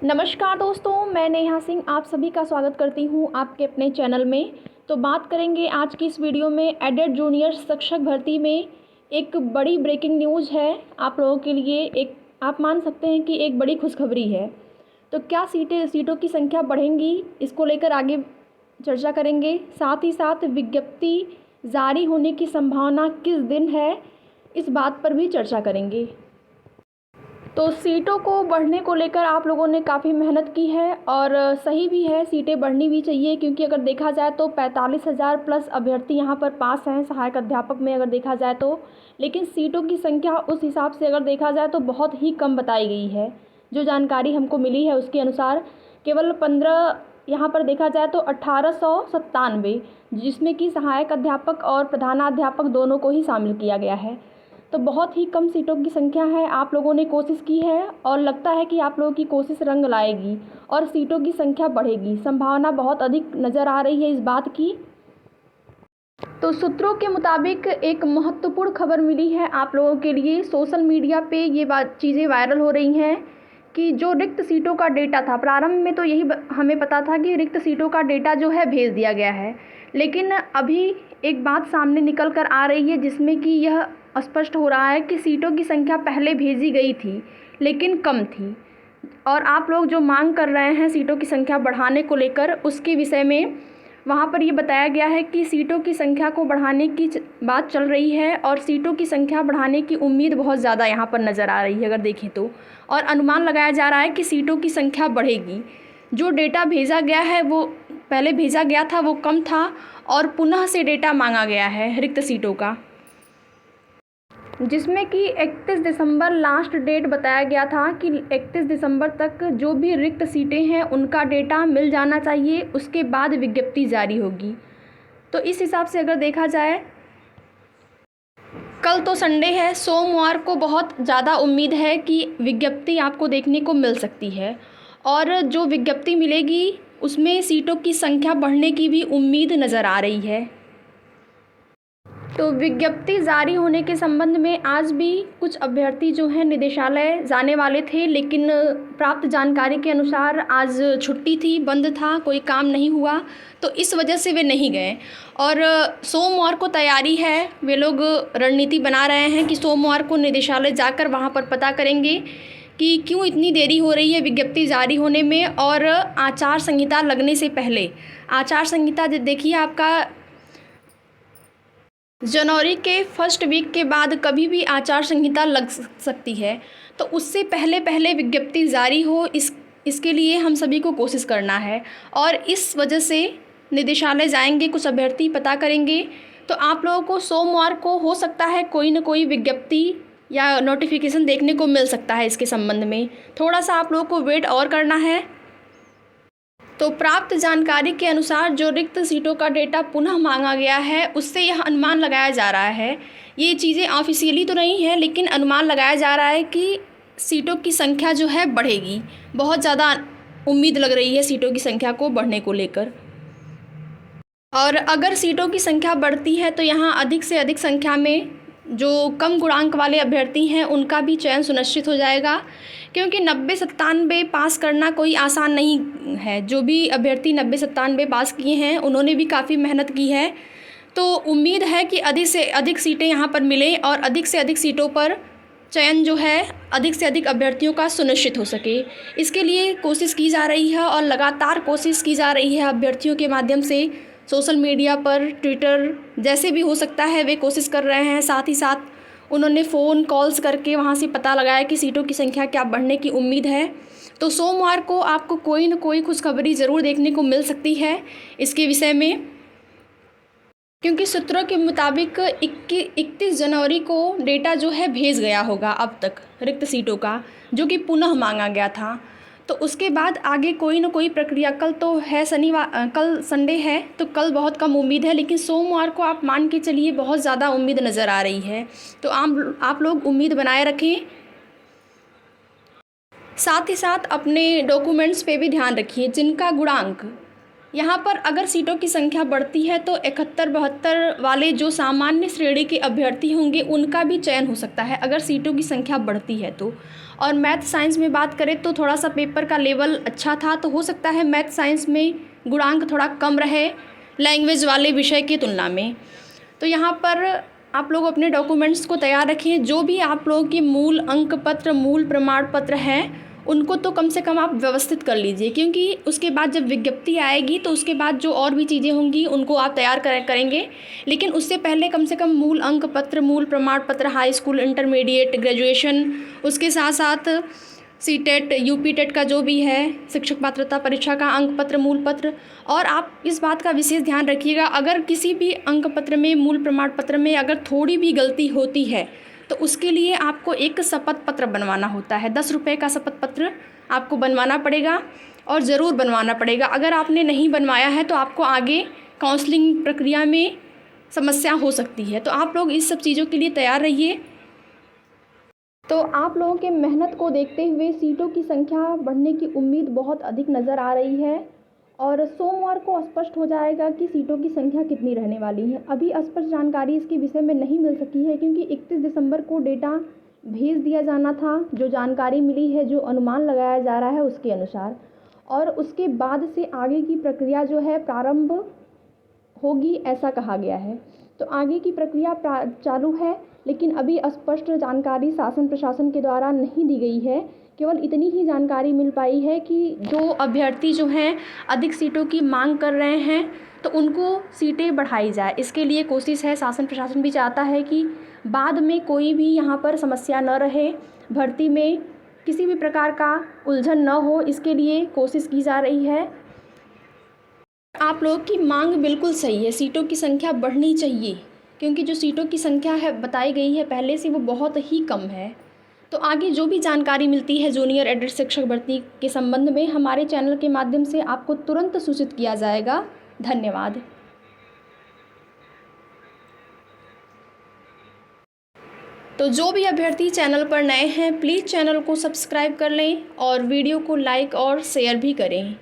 नमस्कार दोस्तों, मैं नेहा सिंह आप सभी का स्वागत करती हूं आपके अपने चैनल में। तो बात करेंगे आज की इस वीडियो में एडेड जूनियर शिक्षक भर्ती में एक बड़ी ब्रेकिंग न्यूज़ है आप लोगों के लिए। एक आप मान सकते हैं कि एक बड़ी खुशखबरी है। तो क्या सीटों की संख्या बढ़ेंगी, इसको लेकर आगे चर्चा करेंगे। साथ ही साथ विज्ञप्ति जारी होने की संभावना किस दिन है, इस बात पर भी चर्चा करेंगे। तो सीटों को बढ़ने को लेकर आप लोगों ने काफ़ी मेहनत की है और सही भी है, सीटें बढ़नी भी चाहिए क्योंकि अगर देखा जाए तो 45,000 प्लस अभ्यर्थी यहाँ पर पास हैं सहायक अध्यापक में अगर देखा जाए तो। लेकिन सीटों की संख्या उस हिसाब से अगर देखा जाए तो बहुत ही कम बताई गई है। जो जानकारी हमको मिली है उसके अनुसार केवल 15 यहाँ पर देखा जाए तो 1897, जिसमें कि सहायक अध्यापक और प्रधानाध्यापक दोनों को ही शामिल किया गया है। तो बहुत ही कम सीटों की संख्या है। आप लोगों ने कोशिश की है और लगता है कि आप लोगों की कोशिश रंग लाएगी और सीटों की संख्या बढ़ेगी। संभावना बहुत अधिक नज़र आ रही है इस बात की। तो सूत्रों के मुताबिक एक महत्वपूर्ण खबर मिली है आप लोगों के लिए। सोशल मीडिया पे ये चीज़ें वायरल हो रही हैं कि जो रिक्त सीटों का डेटा था, प्रारंभ में तो यही हमें पता था कि रिक्त सीटों का डेटा जो है भेज दिया गया है, लेकिन अभी एक बात सामने निकल कर आ रही है जिसमें कि यह स्पष्ट हो रहा है कि सीटों की संख्या पहले भेजी गई थी लेकिन कम थी। और आप लोग जो मांग कर रहे हैं सीटों की संख्या बढ़ाने को लेकर, उसके विषय में वहाँ पर ये बताया गया है कि सीटों की संख्या को बढ़ाने की बात चल रही है और सीटों की संख्या बढ़ाने की उम्मीद बहुत ज़्यादा यहाँ पर नज़र आ रही है अगर देखें तो। और अनुमान लगाया जा रहा है कि सीटों की संख्या बढ़ेगी। जो डेटा भेजा गया है वो पहले भेजा गया था वो कम था और पुनः से डेटा मांगा गया है रिक्त सीटों का, जिसमें कि 31 दिसंबर लास्ट डेट बताया गया था कि 31 दिसंबर तक जो भी रिक्त सीटें हैं उनका डेटा मिल जाना चाहिए, उसके बाद विज्ञप्ति जारी होगी। तो इस हिसाब से अगर देखा जाए, कल तो संडे है, सोमवार को बहुत ज़्यादा उम्मीद है कि विज्ञप्ति आपको देखने को मिल सकती है और जो विज्ञप्ति मिलेगी उसमें सीटों की संख्या बढ़ने की भी उम्मीद नज़र आ रही है। तो विज्ञप्ति जारी होने के संबंध में आज भी कुछ अभ्यर्थी जो हैं निदेशालय जाने वाले थे, लेकिन प्राप्त जानकारी के अनुसार आज छुट्टी थी, बंद था, कोई काम नहीं हुआ, तो इस वजह से वे नहीं गए। और सोमवार को तैयारी है, वे लोग रणनीति बना रहे हैं कि सोमवार को निदेशालय जाकर वहाँ पर पता करेंगे कि क्यों इतनी देरी हो रही है विज्ञप्ति जारी होने में। और आचार संहिता लगने से पहले, आचार संहिता देखिए आपका जनवरी के फर्स्ट वीक के बाद कभी भी आचार संहिता लग सकती है, तो उससे पहले पहले विज्ञप्ति जारी हो, इसके लिए हम सभी को कोशिश करना है। और इस वजह से निदेशालय जाएंगे, कुछ अभ्यर्थी पता करेंगे, तो आप लोगों को सोमवार को हो सकता है कोई न कोई विज्ञप्ति या नोटिफिकेशन देखने को मिल सकता है। इसके संबंध में थोड़ा सा आप लोगों को वेट और करना है। तो प्राप्त जानकारी के अनुसार जो रिक्त सीटों का डेटा पुनः मांगा गया है, उससे यह अनुमान लगाया जा रहा है, ये चीज़ें ऑफिशियली तो नहीं है लेकिन अनुमान लगाया जा रहा है कि सीटों की संख्या जो है बढ़ेगी। बहुत ज़्यादा उम्मीद लग रही है सीटों की संख्या को बढ़ने को लेकर। और अगर सीटों की संख्या बढ़ती है तो यहाँ अधिक से अधिक संख्या में जो कम गुणांक वाले अभ्यर्थी हैं उनका भी चयन सुनिश्चित हो जाएगा, क्योंकि 90-97 पास करना कोई आसान नहीं है। जो भी अभ्यर्थी 90-97 पास किए हैं उन्होंने भी काफ़ी मेहनत की है। तो उम्मीद है कि अधिक से अधिक सीटें यहाँ पर मिलें और अधिक से अधिक सीटों पर चयन जो है अधिक से अधिक अभ्यर्थियों का सुनिश्चित हो सके। इसके लिए कोशिश की जा रही है और लगातार कोशिश की जा रही है अभ्यर्थियों के माध्यम से। सोशल मीडिया पर, ट्विटर, जैसे भी हो सकता है वे कोशिश कर रहे हैं। साथ ही साथ उन्होंने फ़ोन कॉल्स करके वहाँ से पता लगाया कि सीटों की संख्या क्या बढ़ने की उम्मीद है। तो सोमवार को आपको कोई न कोई खुशखबरी ज़रूर देखने को मिल सकती है इसके विषय में, क्योंकि सूत्रों के मुताबिक 31 जनवरी को डेटा जो है भेज गया होगा अब तक रिक्त सीटों का, जो कि पुनः मांगा गया था। तो उसके बाद आगे कोई न कोई प्रक्रिया, कल तो है कल संडे है तो कल बहुत कम उम्मीद है, लेकिन सोमवार को आप मान के चलिए बहुत ज़्यादा उम्मीद नज़र आ रही है। तो आप लोग उम्मीद बनाए रखें। साथ ही साथ अपने डॉक्यूमेंट्स पे भी ध्यान रखिए, जिनका गुणांक यहाँ पर अगर सीटों की संख्या बढ़ती है तो 71-72 वाले जो सामान्य श्रेणी के अभ्यर्थी होंगे उनका भी चयन हो सकता है अगर सीटों की संख्या बढ़ती है तो। और मैथ साइंस में बात करें तो थोड़ा सा पेपर का लेवल अच्छा था, तो हो सकता है मैथ साइंस में गुणांक थोड़ा कम रहे लैंग्वेज वाले विषय की तुलना में। तो यहाँ पर आप लोग अपने डॉक्यूमेंट्स को तैयार रखें। जो भी आप लोगों के मूल अंक पत्र, मूल प्रमाण पत्र हैं, उनको तो कम से कम आप व्यवस्थित कर लीजिए, क्योंकि उसके बाद जब विज्ञप्ति आएगी तो उसके बाद जो और भी चीज़ें होंगी उनको आप तैयार करेंगे। लेकिन उससे पहले कम से कम मूल अंक पत्र, मूल प्रमाण पत्र, हाई स्कूल, इंटरमीडिएट, ग्रेजुएशन, उसके साथ साथ सीटेट, यूपी टेट का जो भी है शिक्षक पात्रता परीक्षा का अंक पत्र, मूल पत्र। और आप इस बात का विशेष ध्यान रखिएगा, अगर किसी भी अंक पत्र में, मूल प्रमाण पत्र में अगर थोड़ी भी गलती होती है तो उसके लिए आपको एक शपथ पत्र बनवाना होता है। 10 रुपये का शपथ पत्र आपको बनवाना पड़ेगा और ज़रूर बनवाना पड़ेगा। अगर आपने नहीं बनवाया है तो आपको आगे काउंसलिंग प्रक्रिया में समस्या हो सकती है। तो आप लोग इस सब चीज़ों के लिए तैयार रहिए। तो आप लोगों के मेहनत को देखते हुए सीटों की संख्या बढ़ने की उम्मीद बहुत अधिक नज़र आ रही है और सोमवार को स्पष्ट हो जाएगा कि सीटों की संख्या कितनी रहने वाली है। अभी स्पष्ट जानकारी इसके विषय में नहीं मिल सकी है, क्योंकि 31 दिसंबर को डेटा भेज दिया जाना था। जो जानकारी मिली है, जो अनुमान लगाया जा रहा है उसके अनुसार, और उसके बाद से आगे की प्रक्रिया जो है प्रारंभ होगी, ऐसा कहा गया है। तो आगे की प्रक्रिया चालू है, लेकिन अभी स्पष्ट जानकारी शासन प्रशासन के द्वारा नहीं दी गई है। केवल इतनी ही जानकारी मिल पाई है कि जो अभ्यर्थी जो हैं अधिक सीटों की मांग कर रहे हैं तो उनको सीटें बढ़ाई जाए, इसके लिए कोशिश है। शासन प्रशासन भी चाहता है कि बाद में कोई भी यहाँ पर समस्या न रहे, भर्ती में किसी भी प्रकार का उलझन न हो, इसके लिए कोशिश की जा रही है। आप लोगों की मांग बिल्कुल सही है, सीटों की संख्या बढ़नी चाहिए, क्योंकि जो सीटों की संख्या है बताई गई है पहले से, वो बहुत ही कम है। तो आगे जो भी जानकारी मिलती है जूनियर एडेड शिक्षक भर्ती के संबंध में, हमारे चैनल के माध्यम से आपको तुरंत सूचित किया जाएगा। धन्यवाद। तो जो भी अभ्यर्थी चैनल पर नए हैं, प्लीज़ चैनल को सब्सक्राइब कर लें और वीडियो को लाइक और शेयर भी करें।